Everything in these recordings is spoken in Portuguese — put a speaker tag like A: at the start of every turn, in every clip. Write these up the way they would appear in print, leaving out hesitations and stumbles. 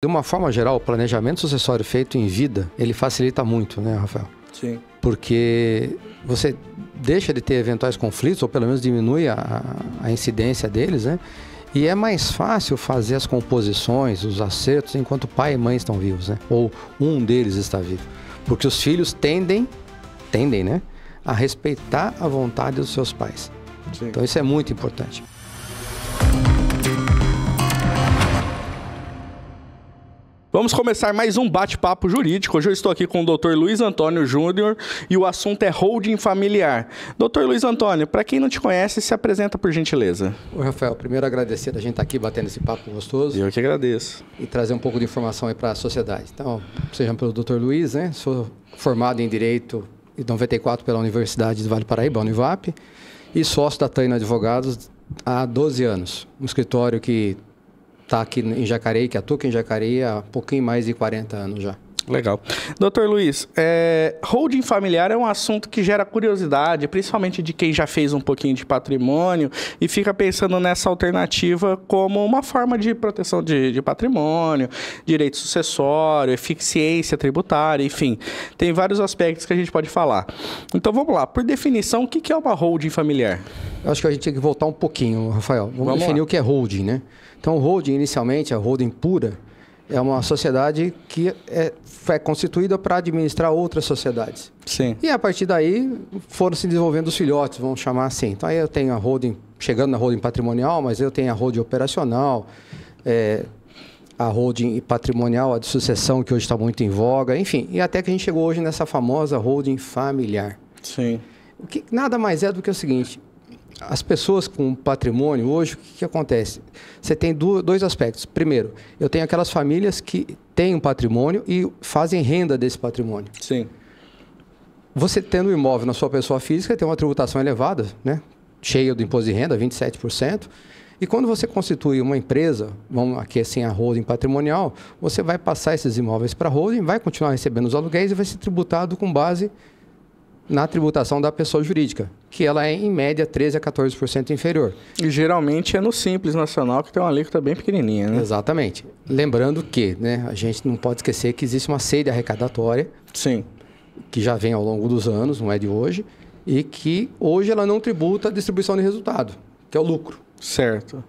A: De uma forma geral, o planejamento sucessório feito em vida, ele facilita muito, né, Rafael?
B: Sim.
A: Porque você deixa de ter eventuais conflitos, ou pelo menos diminui a incidência deles, né? E é mais fácil fazer as composições, os acertos, enquanto pai e mãe estão vivos, né? Ou um deles está vivo. Porque os filhos tendem, né, a respeitar a vontade dos seus pais.
B: Sim.
A: Então isso é muito importante.
B: Vamos começar mais um bate-papo jurídico. Hoje eu estou aqui com o Dr. Luiz Antônio Júnior e o assunto é holding familiar. Dr. Luiz Antônio, para quem não te conhece, se apresenta por gentileza.
A: Oi, Rafael. Primeiro agradecer a gente estar aqui batendo esse papo gostoso.
B: Eu que agradeço.
A: E trazer um pouco de informação aí para a sociedade. Então, seja pelo Dr. Luiz, né? Sou formado em Direito em 94 pela Universidade do Vale do Paraíba, Univap, e sócio da Taina Advogados há 12 anos. Um escritório que está aqui em Jacareí, que atua aqui em Jacareí há pouquinho mais de 40 anos já.
B: Legal. Dr. Luiz, holding familiar é um assunto que gera curiosidade, principalmente de quem já fez um pouquinho de patrimônio e fica pensando nessa alternativa como uma forma de proteção de patrimônio, direito sucessório, eficiência tributária, enfim. Tem vários aspectos que a gente pode falar. Então vamos lá. Por definição, o que é uma holding familiar?
A: Eu acho que a gente tem que voltar um pouquinho, Rafael. Vamos definir lá o que é holding, né? Então, holding, inicialmente, a holding pura, é uma sociedade que é constituída para administrar outras sociedades.
B: Sim.
A: E a partir daí foram se desenvolvendo os filhotes, vamos chamar assim. Então aí eu tenho a holding, chegando na holding patrimonial, mas eu tenho a holding operacional, a holding patrimonial, a de sucessão, que hoje está muito em voga, enfim. E até que a gente chegou hoje nessa famosa holding familiar.
B: Sim.
A: O que nada mais é do que o seguinte: as pessoas com patrimônio, hoje, o que acontece? Você tem dois aspectos. Primeiro, eu tenho aquelas famílias que têm um patrimônio e fazem renda desse patrimônio.
B: Sim.
A: Você tendo um imóvel na sua pessoa física, tem uma tributação elevada, né? Cheia do imposto de renda, 27%. E quando você constitui uma empresa, vamos aqui assim, a holding patrimonial, você vai passar esses imóveis para a holding, vai continuar recebendo os aluguéis e vai ser tributado com base na tributação da pessoa jurídica, que ela é, em média, 13% a 14% inferior.
B: E geralmente é no Simples Nacional, que tem uma alíquota bem pequenininha, né?
A: Exatamente. Lembrando que, né, a gente não pode esquecer que existe uma sede arrecadatória,
B: Sim,
A: que já vem ao longo dos anos, não é de hoje, e que hoje ela não tributa a distribuição de resultado, que é o lucro.
B: certo.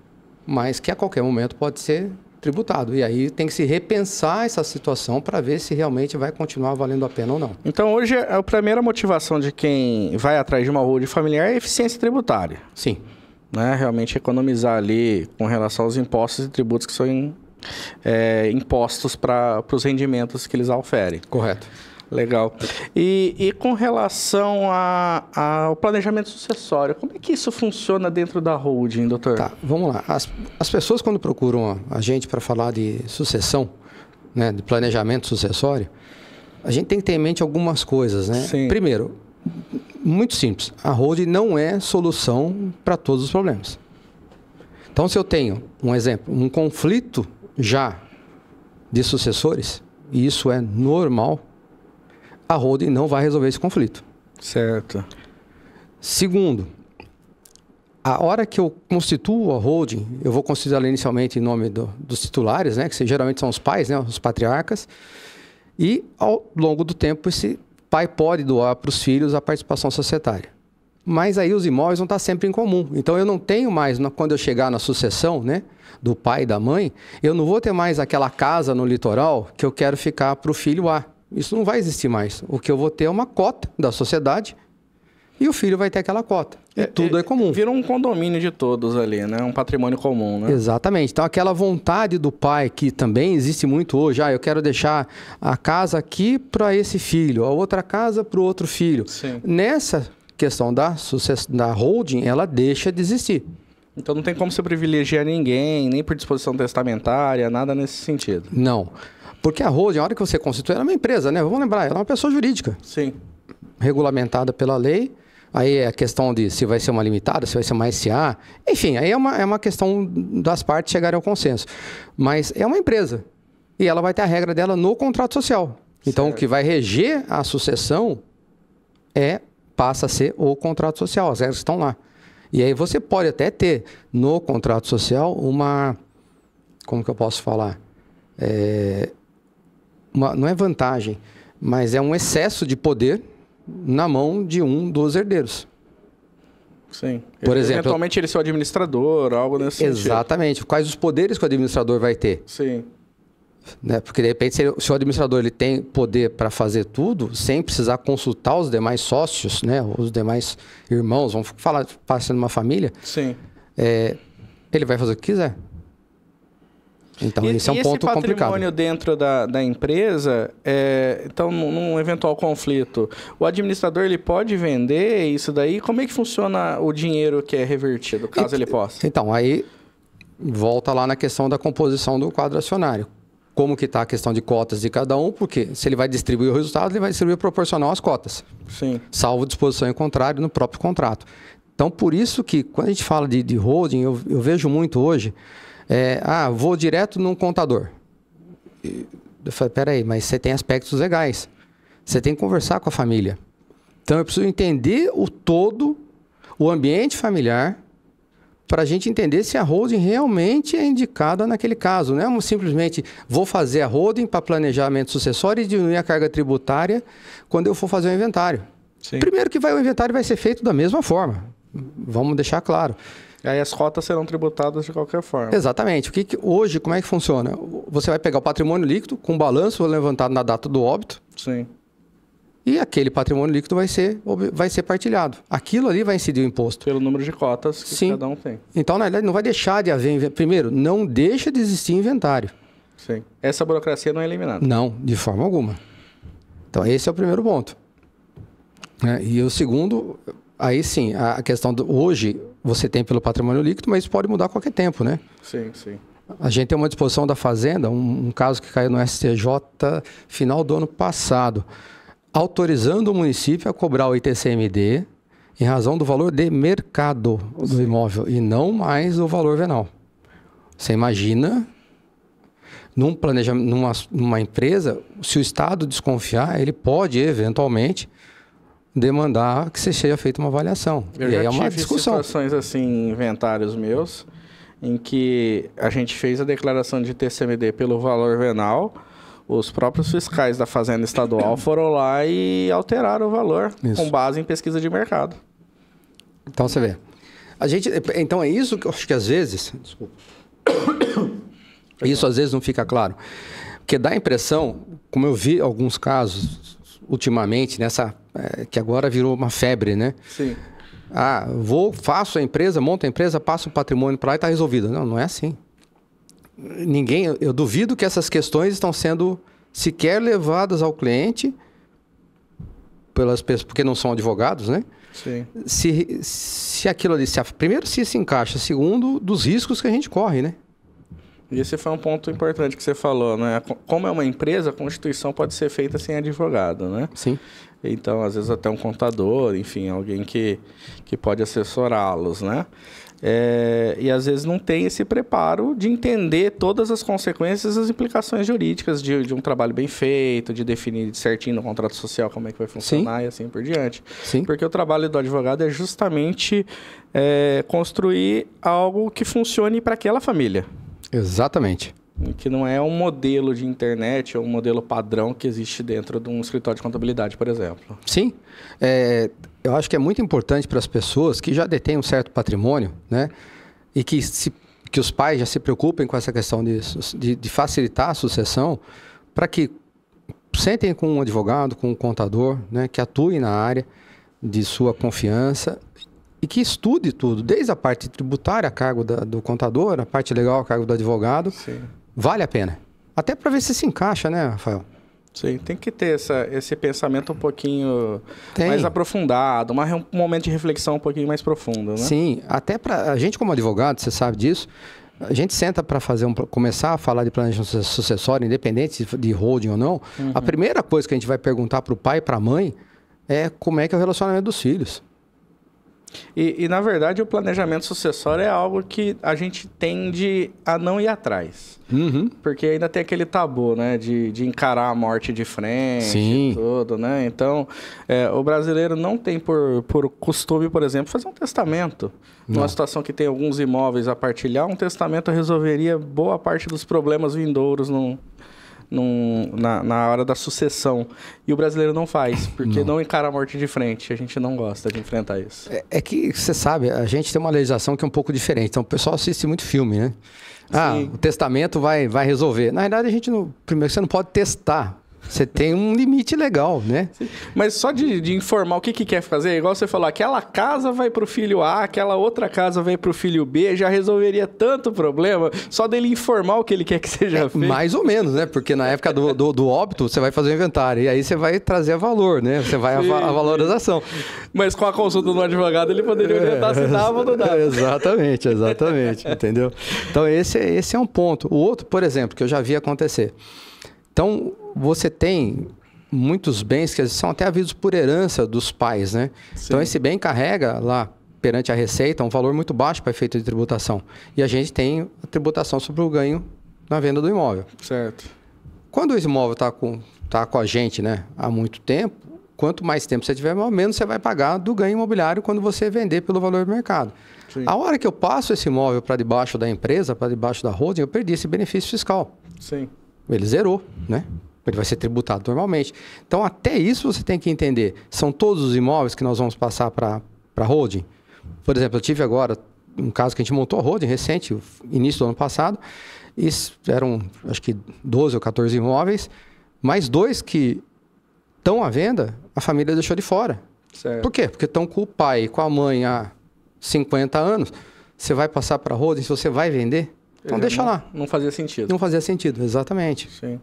A: Mas que a qualquer momento pode ser tributado. E aí tem que se repensar essa situação para ver se realmente vai continuar valendo a pena ou não.
B: Então hoje a primeira motivação de quem vai atrás de uma holding familiar é a eficiência tributária,
A: Sim.
B: né? Realmente economizar ali com relação aos impostos e tributos que são impostos para os rendimentos que eles oferem.
A: Correto.
B: Legal. E com relação ao planejamento sucessório, como é que isso funciona dentro da holding, doutor?
A: Tá, vamos lá. As pessoas, quando procuram a gente para falar de sucessão, né, de planejamento sucessório, a gente tem que ter em mente algumas coisas, né?
B: Sim.
A: Primeiro, muito simples, a holding não é solução para todos os problemas. Então, se eu tenho, um exemplo, um conflito já de sucessores, e isso é normal, a holding não vai resolver esse conflito.
B: Certo.
A: Segundo, a hora que eu constituo a holding, eu vou constituir ela inicialmente em nome dos titulares, né, que geralmente são os pais, né, os patriarcas, e ao longo do tempo esse pai pode doar para os filhos a participação societária. Mas aí os imóveis vão estar sempre em comum. Então eu não tenho mais, quando eu chegar na sucessão, né, do pai e da mãe, eu não vou ter mais aquela casa no litoral que eu quero ficar para o filho A. Isso não vai existir mais. O que eu vou ter é uma cota da sociedade e o filho vai ter aquela cota. E tudo é comum.
B: Vira um condomínio de todos ali, né? Um patrimônio comum, né?
A: Exatamente. Então, aquela vontade do pai, que também existe muito hoje, eu quero deixar a casa aqui para esse filho, a outra casa para o outro filho.
B: Sim.
A: Nessa questão da holding, ela deixa de existir.
B: Então não tem como você privilegiar ninguém, nem por disposição testamentária, nada nesse sentido.
A: Não. Porque a holding, a hora que você constitui, ela é uma empresa, né? Vamos lembrar, ela é uma pessoa jurídica.
B: Sim.
A: Regulamentada pela lei. Aí é a questão de se vai ser uma limitada, se vai ser uma SA. Enfim, aí é uma questão das partes chegarem ao consenso. Mas é uma empresa. E ela vai ter a regra dela no contrato social. Então, certo. O que vai reger a sucessão passa a ser o contrato social. As regras estão lá. E aí você pode até ter no contrato social uma... Como que eu posso falar? não é vantagem, mas é um excesso de poder na mão de um dos herdeiros.
B: Sim.
A: Por exemplo,
B: eventualmente ele ser o administrador, algo nesse sentido.
A: Exatamente. Quais os poderes que o administrador vai ter?
B: Sim.
A: Né? Porque, de repente, se o administrador ele tem poder para fazer tudo, sem precisar consultar os demais sócios, né? Os demais irmãos, vamos falar, passando uma família,
B: sim.
A: Ele vai fazer o que quiser. Então, esse é um ponto complicado. E esse patrimônio
B: dentro da empresa, então, num eventual conflito, o administrador ele pode vender isso daí? Como é que funciona o dinheiro que é revertido, caso ele possa?
A: Então, aí volta lá na questão da composição do quadro acionário. Como que está a questão de cotas de cada um, porque se ele vai distribuir o resultado, ele vai distribuir proporcional às cotas.
B: Sim. Salvo
A: disposição em contrário no próprio contrato. Então, por isso que, quando a gente fala de holding, eu vejo muito hoje... vou direto num contador. Eu falei, peraí, mas você tem aspectos legais. Você tem que conversar com a família. Então, eu preciso entender o todo, o ambiente familiar, para a gente entender se a holding realmente é indicada naquele caso. Não é simplesmente, vou fazer a holding para planejamento sucessório e diminuir a carga tributária quando eu for fazer o inventário. Sim. Primeiro que o inventário vai ser feito da mesma forma. Vamos deixar claro.
B: Aí as cotas serão tributadas de qualquer forma.
A: Exatamente. Hoje, como é que funciona? Você vai pegar o patrimônio líquido com balanço levantado na data do óbito.
B: Sim.
A: E aquele patrimônio líquido vai ser partilhado. Aquilo ali vai incidir o imposto.
B: Pelo número de cotas que cada um tem.
A: Então, na verdade, não vai deixar de haver... Primeiro, não deixa de existir inventário.
B: Sim. Essa burocracia não é eliminada.
A: Não, de forma alguma. Então, esse é o primeiro ponto. E o segundo... Aí sim, a questão hoje você tem pelo patrimônio líquido, mas isso pode mudar a qualquer tempo, né?
B: Sim, sim.
A: A gente tem uma disposição da Fazenda, um caso que caiu no STJ final do ano passado, autorizando o município a cobrar o ITCMD em razão do valor de mercado do imóvel e não mais o valor venal. Você imagina, num planejamento, numa empresa, se o Estado desconfiar, ele pode eventualmente demandar que seja feita uma avaliação.
B: Eu já tive situações assim, em inventários meus, em que a gente fez a declaração de TCMD pelo valor venal, os próprios fiscais da Fazenda Estadual foram lá e alteraram o valor, com base em pesquisa de mercado.
A: Então, você vê. Então, é isso que eu acho que às vezes... Desculpa. Isso às vezes não fica claro. Porque dá a impressão, como eu vi alguns casos ultimamente, que agora virou uma febre, né?
B: Sim.
A: Faço a empresa, monto a empresa, passo o patrimônio para lá e está resolvido. Não é assim. Eu duvido que essas questões estão sendo sequer levadas ao cliente pelas pessoas, porque não são advogados, né?
B: Sim.
A: Se aquilo ali, primeiro, se encaixa, segundo, dos riscos que a gente corre, né?
B: E esse foi um ponto importante que você falou, né? Como é uma empresa, a constituição pode ser feita sem advogado, né?
A: Sim.
B: Então, às vezes até um contador, enfim, alguém que pode assessorá-los, né? E às vezes não tem esse preparo de entender todas as consequências e as implicações jurídicas de um trabalho bem feito, de definir certinho no contrato social como é que vai funcionar. Sim. E assim por diante.
A: Sim.
B: Porque o trabalho do advogado é justamente construir algo que funcione para aquela família.
A: Exatamente.
B: Que não é um modelo de internet ou um modelo padrão que existe dentro de um escritório de contabilidade, por exemplo.
A: Sim. Eu acho que é muito importante para as pessoas que já detêm um certo patrimônio, né? E que os pais já se preocupem com essa questão de facilitar a sucessão, para que sentem com um advogado, com um contador, né? Que atue na área de sua confiança e que estude tudo, desde a parte tributária a cargo do contador, a parte legal a cargo do advogado.
B: Sim.
A: Vale a pena. Até para ver se encaixa, né, Rafael?
B: Sim, tem que ter esse pensamento um pouquinho mais aprofundado, um momento de reflexão um pouquinho mais profundo, né?
A: Sim, até para a gente como advogado, você sabe disso, a gente senta para começar a falar de planejamento sucessório, independente de holding ou não, a primeira coisa que a gente vai perguntar para o pai e para a mãe é como é que é o relacionamento dos filhos.
B: E, na verdade, o planejamento sucessório é algo que a gente tende a não ir atrás.
A: Uhum.
B: Porque ainda tem aquele tabu, né? De encarar a morte de frente.
A: Sim.
B: E tudo, né? Então, o brasileiro não tem por costume, por exemplo, fazer um testamento. Numa situação que tem alguns imóveis a partilhar, um testamento resolveria boa parte dos problemas vindouros na hora da sucessão. E o brasileiro não faz, porque não encara a morte de frente. A gente não gosta de enfrentar isso.
A: É que, você sabe, a gente tem uma legislação que é um pouco diferente. Então, o pessoal assiste muito filme, né?
B: Sim.
A: O testamento vai resolver. Na verdade, primeiro, você não pode testar. Você tem um limite legal, né?
B: Sim. Mas só de informar o que quer fazer, igual você falou, aquela casa vai para o filho A, aquela outra casa vai para o filho B, já resolveria tanto problema só dele informar o que ele quer que seja feito.
A: Mais ou menos, né? Porque na época do óbito, você vai fazer o inventário. E aí você vai trazer valor, né? Você vai a valorização.
B: Mas com a consulta do advogado, ele poderia orientar se dava ou não dava.
A: Exatamente. Entendeu? Então, esse é um ponto. O outro, por exemplo, que eu já vi acontecer. Então, você tem muitos bens que são até havidos por herança dos pais, né? Sim. Então, esse bem carrega lá perante a Receita um valor muito baixo para efeito de tributação. E a gente tem a tributação sobre o ganho na venda do imóvel.
B: Certo.
A: Quando o imóvel está com a gente, né, há muito tempo, quanto mais tempo você tiver, menos você vai pagar do ganho imobiliário quando você vender pelo valor do mercado. Sim. A hora que eu passo esse imóvel para debaixo da empresa, para debaixo da holding, eu perdi esse benefício fiscal.
B: Sim.
A: Ele zerou, né? Ele vai ser tributado normalmente. Então, até isso você tem que entender. São todos os imóveis que nós vamos passar para a holding? Por exemplo, eu tive agora um caso que a gente montou a holding recente, início do ano passado, e eram, acho que 12 ou 14 imóveis, mais 2 que estão à venda, a família deixou de fora.
B: Certo.
A: Por quê? Porque estão com o pai e com a mãe há 50 anos. Você vai passar para a holding, se você vai vender... Então deixa lá.
B: Não fazia sentido.
A: Não fazia sentido, exatamente.
B: Sim.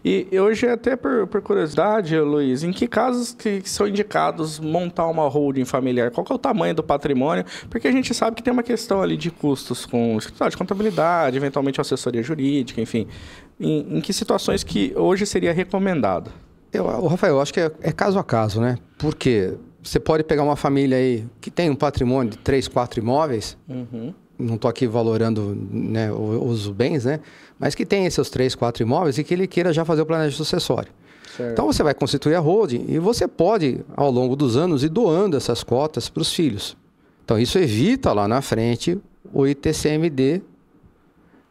B: E hoje, até por curiosidade, Luiz, em que casos que são indicados montar uma holding familiar? Qual que é o tamanho do patrimônio? Porque a gente sabe que tem uma questão ali de custos com escritório de contabilidade, eventualmente assessoria jurídica, enfim. Em que situações que hoje seria recomendado?
A: Rafael, eu acho que é caso a caso, né? Porque você pode pegar uma família aí que tem um patrimônio de 3, 4 imóveis...
B: Uhum.
A: Não estou aqui valorando, né, os bens, né? Mas que tem esses 3, 4 imóveis e que ele queira já fazer o planejamento sucessório. Certo. Então, você vai constituir a holding e você pode, ao longo dos anos, ir doando essas cotas para os filhos. Então, isso evita lá na frente o ITCMD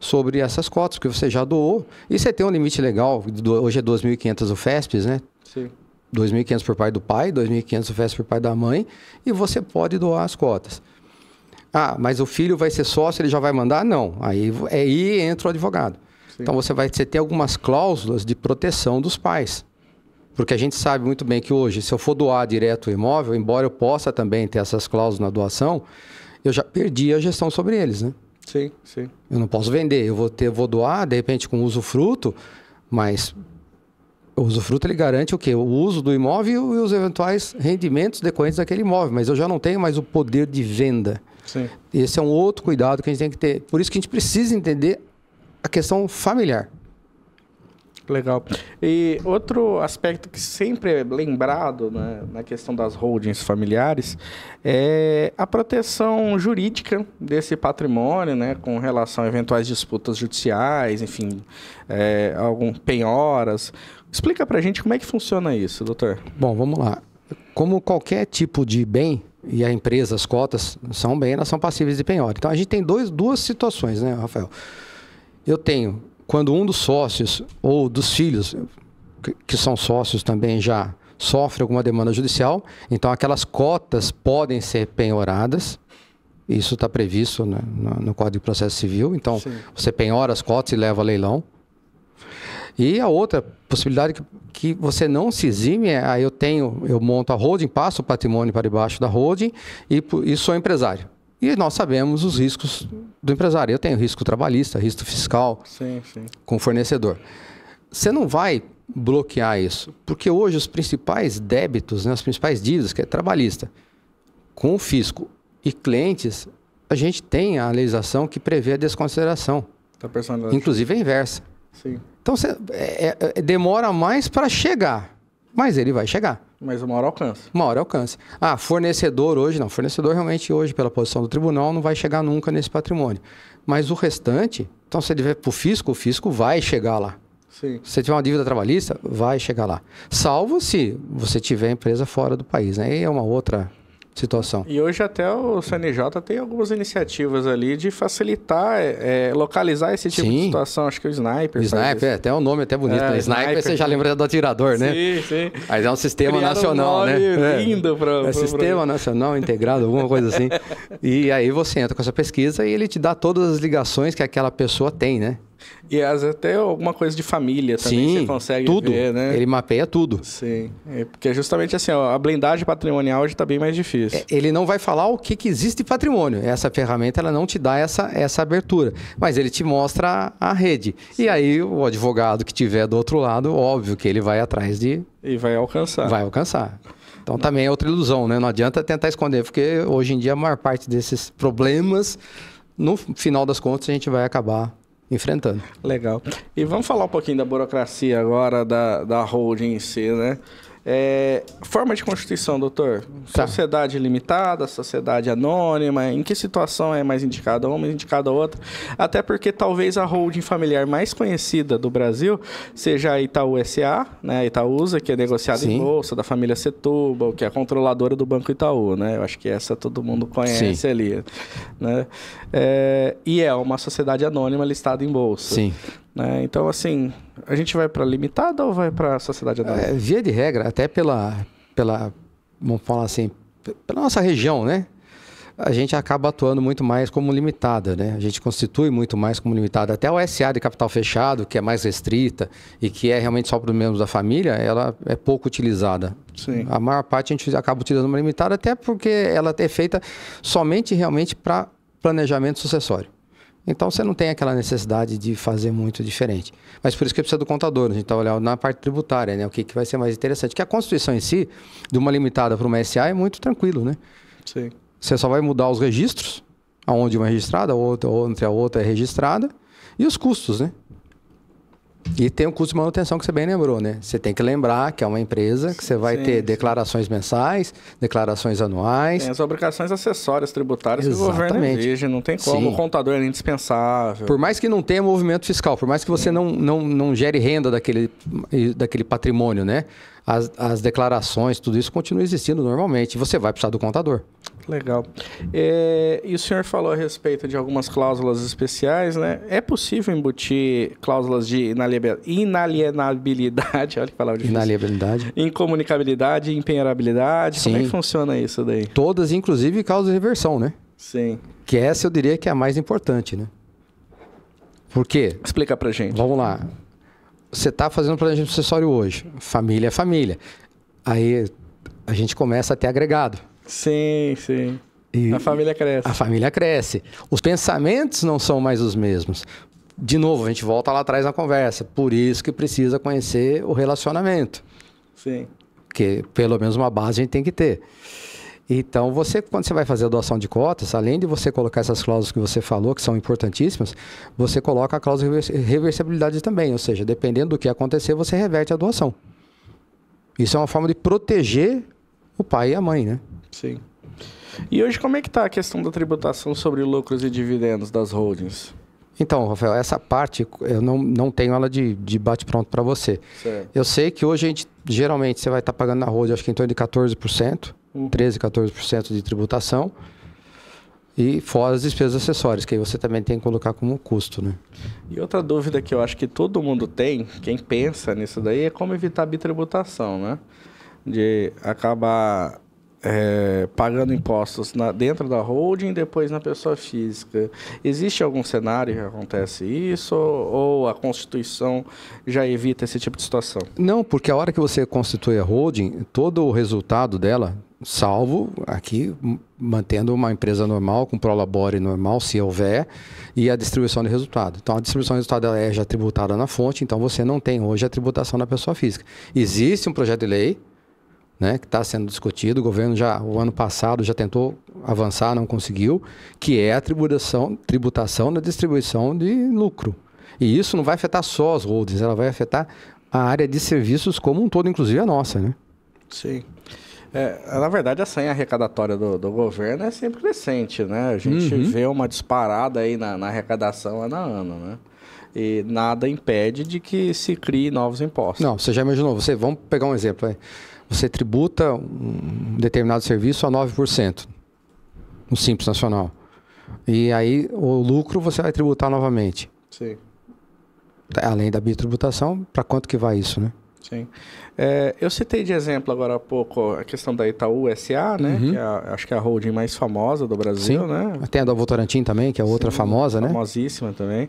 A: sobre essas cotas, porque você já doou. E você tem um limite legal, hoje é 2.500 o FESPES, né?
B: Sim.
A: 2.500 por parte do pai, 2.500 o FESPES por parte da mãe, e você pode doar as cotas. Mas o filho vai ser sócio, ele já vai mandar? Não. Aí entra o advogado. Sim. Então, você tem algumas cláusulas de proteção dos pais. Porque a gente sabe muito bem que hoje, se eu for doar direto o imóvel, embora eu possa também ter essas cláusulas na doação, eu já perdi a gestão sobre eles, né?
B: Sim, sim.
A: Eu não posso vender. Eu vou doar, de repente, com usufruto, mas o usufruto ele garante o quê? O uso do imóvel e os eventuais rendimentos decorrentes daquele imóvel. Mas eu já não tenho mais o poder de venda.
B: Sim.
A: Esse é um outro cuidado que a gente tem que ter. Por isso que a gente precisa entender a questão familiar.
B: Legal. E outro aspecto que sempre é lembrado, né, na questão das holdings familiares é a proteção jurídica desse patrimônio, né, com relação a eventuais disputas judiciais, enfim, algum penhoras. Explica pra gente como é que funciona isso, doutor.
A: Bom, vamos lá. Como qualquer tipo de bem, e a empresa, as cotas são bem, elas são passíveis de penhora. Então, a gente tem duas situações, né, Rafael? Eu tenho, quando um dos sócios ou dos filhos, que são sócios também, já sofre alguma demanda judicial, então aquelas cotas podem ser penhoradas. Isso está previsto, né, no Código de Processo Civil. Então, sim, você penhora as cotas e leva a leilão. E a outra possibilidade que você não se exime é, eu monto a holding, passo o patrimônio para debaixo da holding e sou empresário. E nós sabemos os riscos do empresário. Eu tenho risco trabalhista, risco fiscal,
B: sim,
A: com o fornecedor. Você não vai bloquear isso, porque hoje os principais débitos, né, as principais dívidas, que é trabalhista, com o fisco e clientes, a gente tem a legislação que prevê a desconsideração. Inclusive a inversa.
B: Sim.
A: Então, demora mais para chegar, mas ele vai chegar.
B: Mas uma hora alcança.
A: Uma hora alcança. Ah, fornecedor hoje não. Fornecedor realmente hoje, pela posição do tribunal, não vai chegar nunca nesse patrimônio. Mas o restante, então se ele vier para o fisco vai chegar lá.
B: Sim.
A: Se você tiver uma dívida trabalhista, vai chegar lá. Salvo se você tiver empresa fora do país, né? Aí é uma outra situação.
B: E hoje até o CNJ tem algumas iniciativas ali de facilitar, localizar esse tipo de situação. Acho que o Sniper.
A: Sniper, até o nome é até bonito, né? Sniper você já lembra do atirador, né?
B: Sim, sim.
A: Mas é um sistema nacional, né?
B: Lindo
A: Sistema nacional integrado, alguma coisa assim. E aí você entra com essa pesquisa e ele te dá todas as ligações que aquela pessoa tem, né?
B: E até alguma coisa de família também você consegue ver, né?
A: Ele mapeia tudo.
B: Sim, porque justamente assim, a blindagem patrimonial hoje está bem mais difícil.
A: Ele não vai falar o que existe de patrimônio. Essa ferramenta ela não te dá essa abertura, mas ele te mostra a rede. Sim. E aí o advogado que tiver do outro lado, óbvio que ele vai atrás de...
B: E vai alcançar.
A: Vai alcançar. Então também é outra ilusão, né? Não adianta tentar esconder, porque hoje em dia a maior parte desses problemas, no final das contas, a gente vai acabar enfrentando.
B: Legal. E vamos falar um pouquinho da burocracia agora, da holding em si, né? Forma de constituição, doutor?
A: Tá.
B: Sociedade limitada, sociedade anônima, em que situação é mais indicada uma, indicada outra? Até porque talvez a holding familiar mais conhecida do Brasil seja a Itaú S.A., né? A Itaúsa, que é negociada em bolsa, da família Setúbal, que é a controladora do Banco Itaú, né? Eu acho que essa todo mundo conhece ali, né? E é uma sociedade anônima listada em bolsa.
A: Sim.
B: Né? Então, assim, a gente vai para limitada ou vai para sociedade anônima?
A: Via de regra, até vamos falar assim, pela nossa região, né? A gente acaba atuando muito mais como limitada, né? A gente constitui muito mais como limitada. Até o SA de capital fechado, que é mais restrita e que é realmente só para os membros da família, ela é pouco utilizada.
B: Sim.
A: A maior parte a gente acaba utilizando uma limitada, até porque ela é feita somente realmente para planejamento sucessório. Então, você não tem aquela necessidade de fazer muito diferente. Mas por isso que precisa do contador. A gente está olhando na parte tributária, né? O que vai ser mais interessante. Que a constituição em si, de uma limitada para uma SA, é muito tranquilo, né?
B: Sim.
A: Você só vai mudar os registros, aonde uma é registrada, onde a outra é registrada, e os custos, né? E tem o custo de manutenção que você bem lembrou, né? Você tem que lembrar que é uma empresa, que você vai ter declarações mensais, declarações anuais.
B: Tem as obrigações acessórias tributárias que o governo exige, não tem como. Sim. O contador é indispensável.
A: Por mais que não tenha movimento fiscal, por mais que você não gere renda daquele patrimônio, né? As declarações, tudo isso continua existindo normalmente. Você vai precisar do contador.
B: Legal. E o senhor falou a respeito de algumas cláusulas especiais, né? É possível embutir cláusulas de inalienabilidade, olha que palavra difícil.
A: Inalienabilidade.
B: Incomunicabilidade, empenhorabilidade.
A: Sim.
B: Como é que funciona isso daí?
A: Todas, inclusive cláusula de reversão, né?
B: Sim.
A: Que essa eu diria que é a mais importante, né? Por quê?
B: Explica pra gente.
A: Vamos lá. Você está fazendo um planejamento sucessório hoje. Família é família. Aí a gente começa a ter agregado.
B: Sim, sim.
A: E
B: a família cresce.
A: A família cresce. Os pensamentos não são mais os mesmos. De novo, a gente volta lá atrás na conversa. Por isso que precisa conhecer o relacionamento.
B: Sim.
A: Que pelo menos uma base a gente tem que ter. Então, quando você vai fazer a doação de cotas, além de você colocar essas cláusulas que você falou, que são importantíssimas, você coloca a cláusula de reversibilidade também. Ou seja, dependendo do que acontecer, você reverte a doação. Isso é uma forma de proteger o pai e a mãe, né?
B: Sim. E hoje, como é que está a questão da tributação sobre lucros e dividendos das holdings?
A: Então, Rafael, essa parte eu não tenho ela de bate-pronto para você.
B: Certo.
A: Eu sei que hoje geralmente você vai estar pagando na holding, acho que em torno de 14%, 13%, 14% de tributação, e fora as despesas acessórias, que aí você também tem que colocar como custo, né?
B: E outra dúvida que eu acho que todo mundo tem, quem pensa nisso daí, é como evitar a bitributação, né? De acabar pagando impostos dentro da holding e depois na pessoa física. Existe algum cenário que acontece isso ou a Constituição já evita esse tipo de situação?
A: Não, porque a hora que você constitui a holding, todo o resultado dela, salvo aqui mantendo uma empresa normal, com prolabore normal, se houver, e a distribuição de resultado. Então, a distribuição de resultado ela é já tributada na fonte, então você não tem hoje a tributação da pessoa física. Existe um projeto de lei, né, que está sendo discutido, o governo o ano passado já tentou avançar, não conseguiu, que é a tributação na distribuição de lucro. E isso não vai afetar só as holdings, ela vai afetar a área de serviços como um todo, inclusive a nossa, né?
B: Sim. Na verdade, a senha arrecadatória do governo é sempre crescente, né? A gente vê uma disparada aí na arrecadação ano a ano, né? E nada impede de que se crie novos impostos.
A: Não, você já imaginou, vamos pegar um exemplo, você tributa um determinado serviço a 9%, no Simples Nacional. E aí o lucro você vai tributar novamente.
B: Sim.
A: Além da bitributação, para quanto que vai isso, né?
B: Sim. Eu citei de exemplo agora há pouco a questão da Itaú S.A., né? Que acho que é a holding mais famosa do Brasil,
A: Sim.
B: né?
A: Tem a da Votorantim também, que é outra famosa, né?
B: Famosíssima também.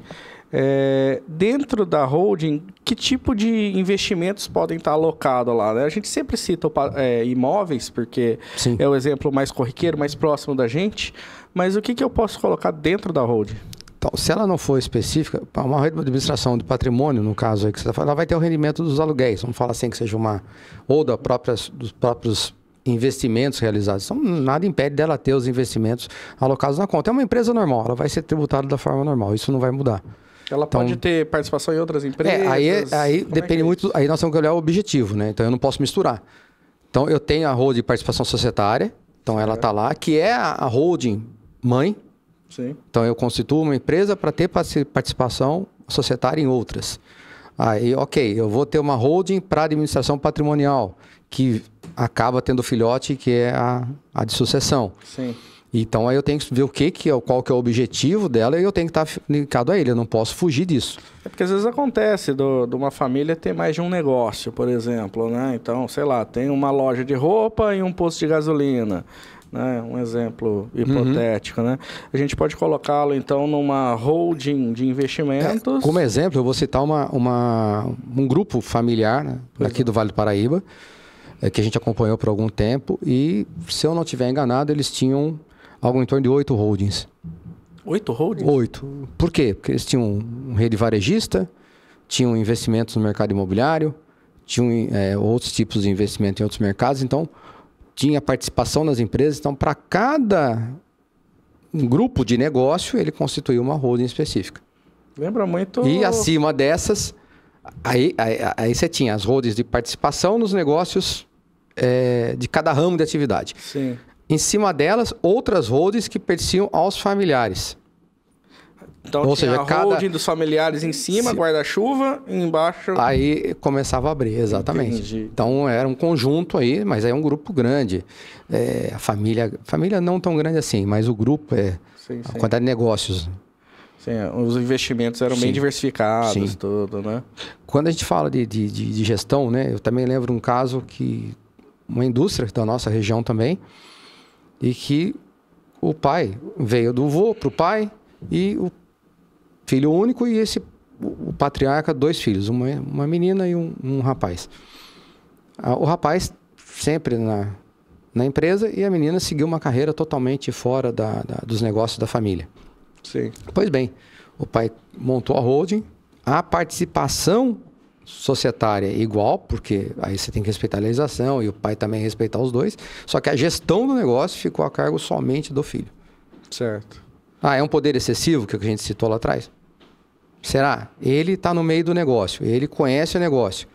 B: Dentro da holding, que tipo de investimentos podem estar alocados lá, né? A gente sempre cita imóveis, porque
A: Sim.
B: é o exemplo mais corriqueiro, mais próximo da gente. Mas o que eu posso colocar dentro da holding?
A: Então, se ela não for específica, uma administração de patrimônio, no caso aí que você está falando, ela vai ter o rendimento dos aluguéis. Vamos falar assim que seja ou dos próprios investimentos realizados. Então, nada impede dela ter os investimentos alocados na conta. É uma empresa normal, ela vai ser tributada da forma normal. Isso não vai mudar.
B: Ela pode ter participação em outras empresas?
A: Aí depende muito. Aí nós temos que olhar o objetivo, né? Então eu não posso misturar. Então eu tenho a holding de participação societária, então ela está lá, que é a holding mãe.
B: Sim.
A: Então eu constituo uma empresa para ter participação societária em outras. Aí, ok, eu vou ter uma holding para administração patrimonial, que acaba tendo filhote, que é a de sucessão.
B: Sim.
A: Então aí eu tenho que ver qual que é o objetivo dela e eu tenho que estar ligado a ele, eu não posso fugir disso.
B: Porque às vezes acontece de uma família ter mais de um negócio, por exemplo, né? Então, sei lá, tem uma loja de roupa e um posto de gasolina, né? Um exemplo hipotético, né? A gente pode colocá-lo, então, numa holding de investimentos.
A: Como exemplo, eu vou citar um grupo familiar, né? Aqui do Vale do Paraíba, que a gente acompanhou por algum tempo e, se eu não estiver enganado, eles tinham algo em torno de 8 holdings.
B: 8 holdings?
A: 8. Por quê? Porque eles tinham um rede varejista, tinham investimentos no mercado imobiliário, tinham outros tipos de investimento em outros mercados, então tinha participação nas empresas. Então, para cada grupo de negócio, ele constituía uma holding específica.
B: Lembra muito...
A: E acima dessas, aí você tinha as holdings de participação nos negócios de cada ramo de atividade.
B: Sim.
A: Em cima delas, outras holdings que pertenciam aos familiares.
B: Então, ou seja, a holding dos familiares em cima, guarda-chuva, e embaixo...
A: Aí começava a abrir, exatamente.
B: Entendi.
A: Então, era um conjunto aí, mas é um grupo grande. A família não tão grande assim, mas o grupo a quantidade de negócios.
B: Sim, os investimentos eram bem diversificados, tudo, né?
A: Quando a gente fala de gestão, né? Eu também lembro um caso que uma indústria da nossa região também, e que o pai veio do vô para o pai e o filho único e o patriarca, 2 filhos, uma menina e um rapaz. O rapaz sempre na empresa e a menina seguiu uma carreira totalmente fora dos negócios da família.
B: Sim.
A: Pois bem, o pai montou a holding, a participação societária igual, porque aí você tem que respeitar a legislação e o pai também respeitar os dois, só que a gestão do negócio ficou a cargo somente do filho.
B: Certo.
A: É um poder excessivo que a gente citou lá atrás? Será? Ele está no meio do negócio, ele conhece o negócio.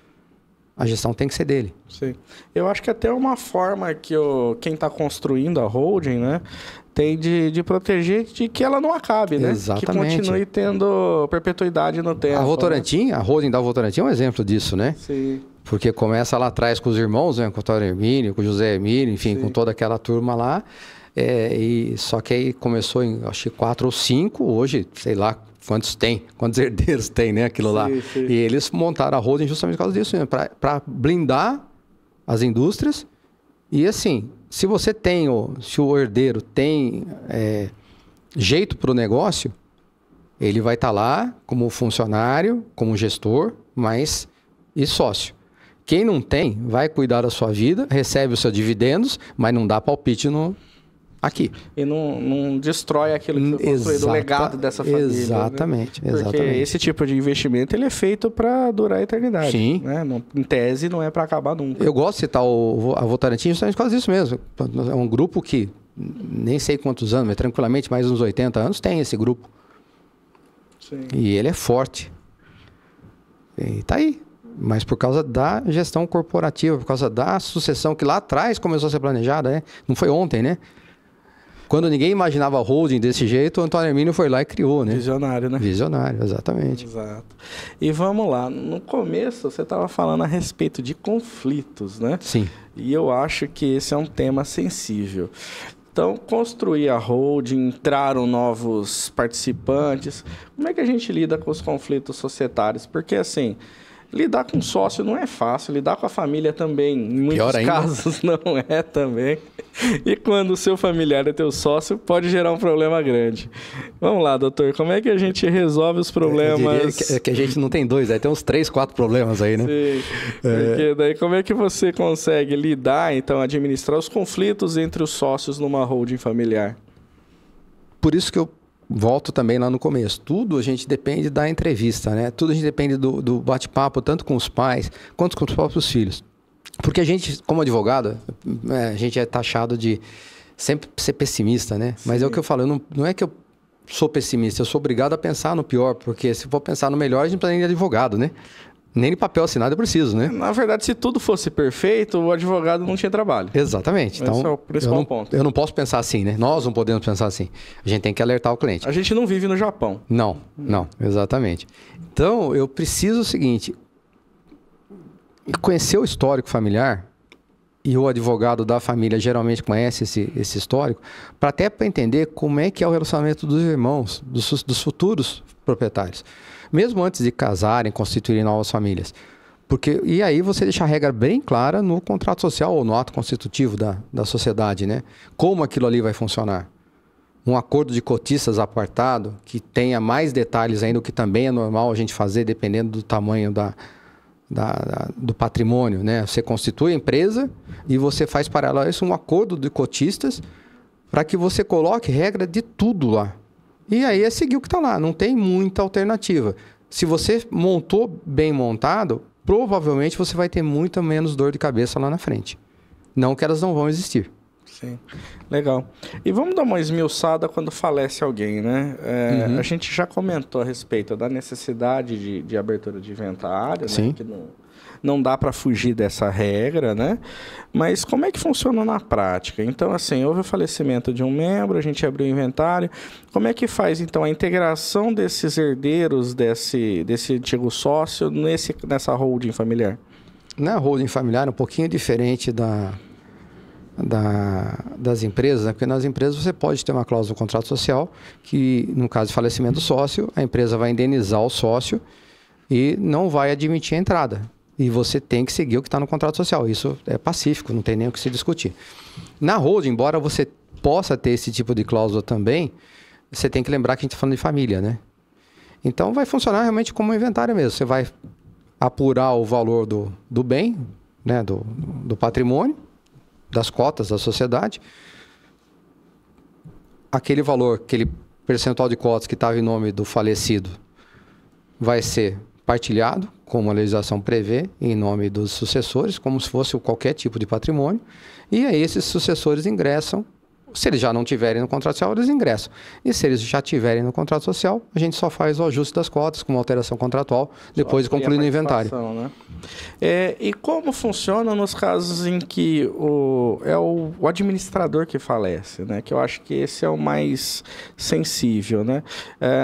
A: A gestão tem que ser dele.
B: Sim. Eu acho que até uma forma que quem está construindo a holding, né, tem de proteger de que ela não acabe, né?
A: Exatamente.
B: Que continue tendo perpetuidade no tempo.
A: A Votorantim, né? A holding da Votorantim é um exemplo disso, né?
B: Sim.
A: Porque começa lá atrás com os irmãos, né? Com o Antônio Hermínio, com o José Hermínio, enfim, com toda aquela turma lá. Só que aí começou em, acho que 4 ou 5, hoje, sei lá quantos herdeiros tem, né? Aquilo lá.
B: Sim.
A: E eles montaram a holding justamente por causa disso, né? Para blindar as indústrias. E assim, se o herdeiro tem jeito para o negócio, ele vai estar lá como funcionário, como gestor, e sócio. Quem não tem, vai cuidar da sua vida, recebe os seus dividendos, mas não dá palpite aqui.
B: E não destrói aquilo que foi construído, o legado dessa família.
A: Exatamente,
B: né? Porque esse tipo de investimento ele é feito para durar a eternidade.
A: Sim.
B: Né? Em tese, não é para acabar nunca.
A: Eu gosto de citar a Votorantim justamente por causa disso mesmo. É um grupo que, nem sei quantos anos, mas tranquilamente mais uns 80 anos, tem esse grupo.
B: Sim.
A: E ele é forte. E tá aí. mas por causa da gestão corporativa, por causa da sucessão que lá atrás começou a ser planejada, né? Não foi ontem, né? Quando ninguém imaginava holding desse jeito, o Antônio Hermínio foi lá e criou, né?
B: Visionário, né?
A: Visionário, exatamente.
B: Exato. E vamos lá, no começo você estava falando a respeito de conflitos, né?
A: Sim.
B: E eu acho que esse é um tema sensível. Então, construir a holding, entraram novos participantes. Como é que a gente lida com os conflitos societários? Porque, assim, lidar com sócio não é fácil, lidar com a família também, em muitos casos, não é também. E quando o seu familiar é teu sócio, pode gerar um problema grande. Vamos lá, doutor, como é que a gente resolve os problemas?
A: Eu diria que a gente não tem dois, aí tem uns 3, 4 problemas aí, né?
B: Sim, porque daí como é que você consegue lidar, então, administrar os conflitos entre os sócios numa holding familiar?
A: Por isso que eu volto também lá no começo. Tudo a gente depende da entrevista, né? Tudo a gente depende do bate-papo, tanto com os pais quanto com os próprios filhos. Porque a gente, como advogado, a gente é taxado de sempre ser pessimista, né? Sim. Mas é o que eu falo, não é que eu sou pessimista, eu sou obrigado a pensar no pior, porque se for pensar no melhor, a gente não precisa nem de advogado, né? Nem de papel assinado eu preciso, né?
B: Na verdade, se tudo fosse perfeito, o advogado não tinha trabalho.
A: Exatamente. Então,
B: esse é o principal ponto.
A: Eu não posso pensar assim, né? Nós não podemos pensar assim. A gente tem que alertar o cliente.
B: A gente não vive no Japão.
A: Não, exatamente. Então, eu preciso o seguinte, conhecer o histórico familiar, e o advogado da família geralmente conhece esse histórico, até para entender como é que é o relacionamento dos irmãos, dos futuros proprietários. Mesmo antes de casarem, constituírem novas famílias. E aí você deixa a regra bem clara no contrato social ou no ato constitutivo da sociedade, né? Como aquilo ali vai funcionar. Um acordo de cotistas apartado, que tenha mais detalhes ainda, o que também é normal a gente fazer, dependendo do tamanho do patrimônio, né? Você constitui a empresa e você faz paralelo a isso um acordo de cotistas para que você coloque regra de tudo lá. E aí é seguir o que está lá, não tem muita alternativa. Se você montou bem montado, provavelmente você vai ter muita menos dor de cabeça lá na frente. Não que elas não vão existir.
B: Sim, legal. E vamos dar uma esmiuçada quando falece alguém, né? A gente já comentou a respeito da necessidade de abertura de inventário,
A: sim,
B: né? Que não dá para fugir dessa regra, né? Mas como é que funciona na prática? Então, assim, houve o falecimento de um membro, a gente abriu o inventário. Como é que faz, então, a integração desses herdeiros desse antigo sócio nessa holding familiar?
A: Na holding familiar é um pouquinho diferente das empresas, né? Porque nas empresas você pode ter uma cláusula no contrato social que, no caso de falecimento do sócio, a empresa vai indenizar o sócio e não vai admitir a entrada. E você tem que seguir o que está no contrato social. Isso é pacífico, não tem nem o que se discutir. Na holding, embora você possa ter esse tipo de cláusula também, você tem que lembrar que a gente está falando de família, né? Então vai funcionar realmente como um inventário mesmo. Você vai apurar o valor do bem, né? do patrimônio, das cotas da sociedade. Aquele valor, aquele percentual de cotas que estava em nome do falecido vai ser partilhado, como a legislação prevê, em nome dos sucessores, como se fosse qualquer tipo de patrimônio. E aí esses sucessores ingressam. Se eles já não tiverem no contrato social, eles ingressam. E se eles já tiverem no contrato social, a gente só faz o ajuste das cotas com uma alteração contratual, depois de concluir o inventário.
B: Né? E como funciona nos casos em que é o administrador que falece, né? Que eu acho que esse é o mais sensível, né?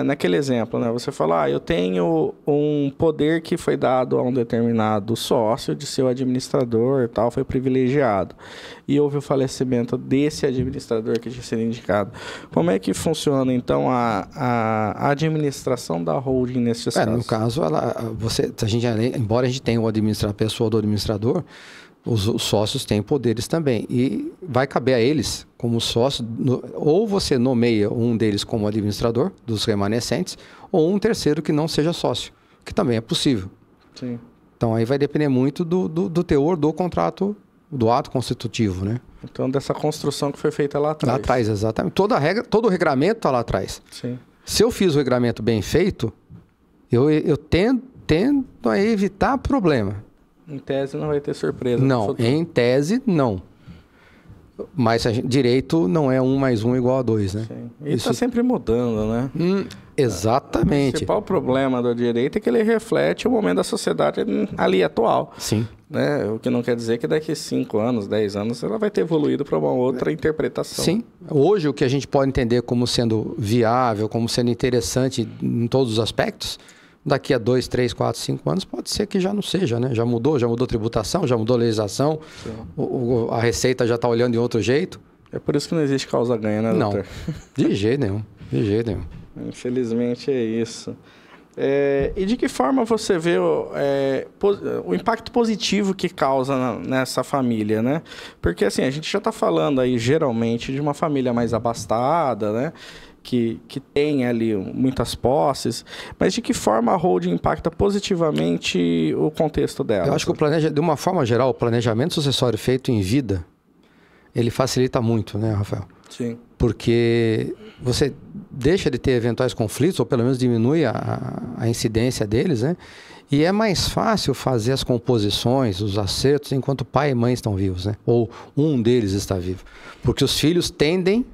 B: Naquele exemplo, né? Você fala, eu tenho um poder que foi dado a um determinado sócio de ser o administrador e tal, foi privilegiado. E houve o falecimento desse administrador que tinha sido indicado. Como é que funciona, então, a administração da holding nesses casos?
A: No caso, embora a gente tenha a pessoa do administrador, os sócios têm poderes também. E vai caber a eles, como sócio, ou você nomeia um deles como administrador dos remanescentes, ou um terceiro que não seja sócio, que também é possível.
B: Sim.
A: Então, aí vai depender muito do teor do contrato, do ato constitutivo, né?
B: Então, dessa construção que foi feita lá atrás.
A: Lá atrás, exatamente. Todo o regramento está lá atrás.
B: Sim.
A: Se eu fiz o regramento bem feito, eu tendo a evitar problema.
B: Em tese não vai ter surpresa.
A: Não, em tese não. Mas direito não é 1 mais 1 igual a 2, né?
B: Sim. E está sempre mudando, né?
A: Exatamente.
B: O principal problema do direito é que ele reflete o momento da sociedade ali atual.
A: Sim.
B: Né? O que não quer dizer que daqui 5 anos, 10 anos, ela vai ter evoluído para uma outra interpretação.
A: Sim. Hoje, o que a gente pode entender como sendo viável, como sendo interessante em todos os aspectos, daqui a 2, 3, 4, 5 anos, pode ser que já não seja, né? Já mudou tributação, já mudou a legislação, a Receita já está olhando de outro jeito.
B: É por isso que não existe causa-ganha, né, doutor?
A: Não, de jeito nenhum, de jeito nenhum.
B: Infelizmente é isso. E de que forma você vê o impacto positivo que causa nessa família, né? Porque assim, a gente já está falando aí geralmente de uma família mais abastada, né? Que tem ali muitas posses, mas de que forma a holding impacta positivamente o contexto dela?
A: Eu acho que de uma forma geral, o planejamento sucessório feito em vida, ele facilita muito, né, Rafael?
B: Sim.
A: Porque você deixa de ter eventuais conflitos, ou pelo menos diminui a incidência deles, né? E é mais fácil fazer as composições, os acertos, enquanto pai e mãe estão vivos, né? Ou um deles está vivo. Porque os filhos tendem,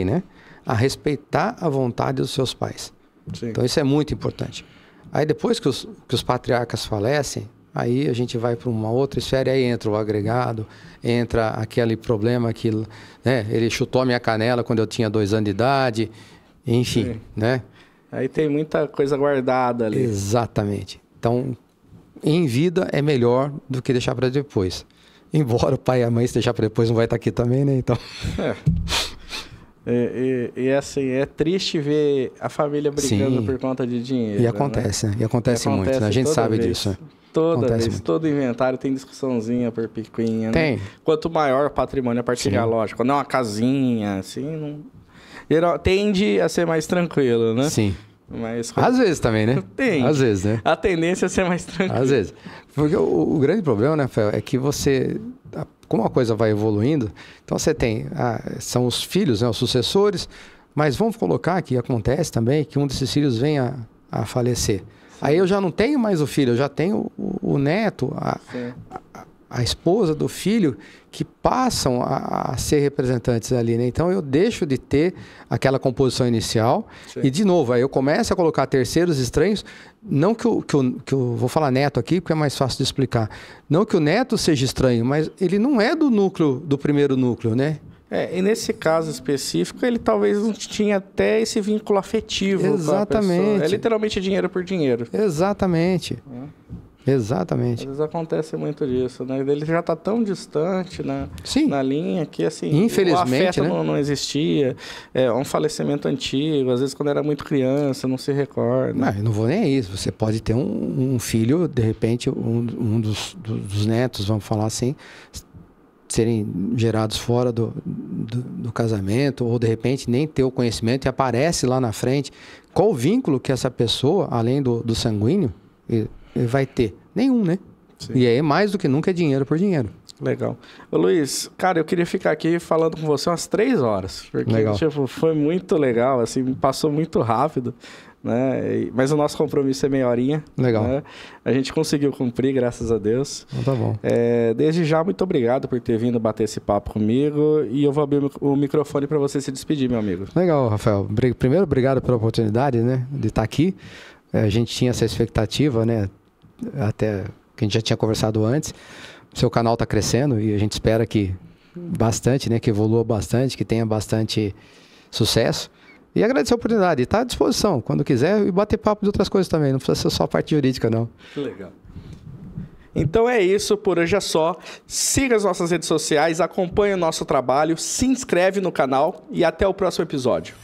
A: né? A respeitar a vontade dos seus pais.
B: Sim.
A: Então isso é muito importante. Aí depois que os patriarcas falecem, aí a gente vai para uma outra esfera, aí entra o agregado, entra aquele problema que, né, ele chutou a minha canela quando eu tinha 2 anos de idade, enfim, sim, né?
B: Aí tem muita coisa guardada ali.
A: Exatamente. Então, em vida é melhor do que deixar para depois. Embora o pai e a mãe se deixar para depois não vai estar aqui também, né? Então...
B: E assim, é triste ver a família brigando, sim, por conta de dinheiro.
A: E acontece, né? E acontece muito, né? A gente sabe disso.
B: Toda vez, todo inventário tem discussãozinha por picuinha,
A: tem.
B: Né? Quanto maior o patrimônio, a partilha, lógico. Não uma casinha, assim, tende a ser mais tranquilo, né?
A: Sim.
B: Mas,
A: às vezes também, né?
B: Tem.
A: Às vezes, né?
B: A tendência é ser mais tranquilo.
A: Às vezes. Porque o grande problema, né, Fel, é que você... Como a coisa vai evoluindo, então você tem... são os filhos, né, os sucessores, mas vamos colocar que acontece também que um desses filhos venha a falecer. Sim. Aí eu já não tenho mais o filho, eu já tenho o neto, a esposa do filho, que passam a ser representantes ali, né? Então eu deixo de ter aquela composição inicial. Sim. E de novo, aí eu começo a colocar terceiros estranhos, não que eu vou falar neto aqui, porque é mais fácil de explicar. Não que o neto seja estranho, mas ele não é do primeiro núcleo, né?
B: E nesse caso específico, ele talvez não tinha até esse vínculo afetivo.
A: Exatamente.
B: Com a pessoa. É literalmente dinheiro por dinheiro.
A: Exatamente. Exatamente.
B: Às vezes acontece muito disso, né? Ele já está tão distante na linha que, assim,
A: infelizmente,
B: o afeto,
A: né?
B: não existia. É um falecimento antigo, às vezes quando era muito criança, não se recorda.
A: Não, eu não vou nem a isso. Você pode ter um filho, de repente, um dos netos, vamos falar assim, serem gerados fora do casamento, ou de repente nem ter o conhecimento e aparece lá na frente. Qual o vínculo que essa pessoa, além do sanguíneo, vai ter? Nenhum, né? Sim. E aí, mais do que nunca, é dinheiro por dinheiro.
B: Legal. Ô, Luiz, cara, eu queria ficar aqui falando com você umas 3 horas. Porque, foi muito legal, assim, passou muito rápido, né? Mas o nosso compromisso é meia horinha.
A: Legal.
B: Né? A gente conseguiu cumprir, graças a Deus.
A: Então tá bom.
B: Desde já, muito obrigado por ter vindo bater esse papo comigo. E eu vou abrir o microfone para você se despedir, meu amigo.
A: Legal, Rafael. Primeiro, obrigado pela oportunidade, né, de estar aqui. A gente tinha essa expectativa, né? Até que a gente já tinha conversado antes. O seu canal está crescendo e a gente espera que bastante, né? Que evolua bastante, que tenha bastante sucesso. E agradecer a oportunidade. Está à disposição, quando quiser, e bater papo de outras coisas também. Não precisa ser só a parte jurídica, não.
B: Legal. Então é isso, por hoje é só. Siga as nossas redes sociais, acompanhe o nosso trabalho, se inscreve no canal e até o próximo episódio.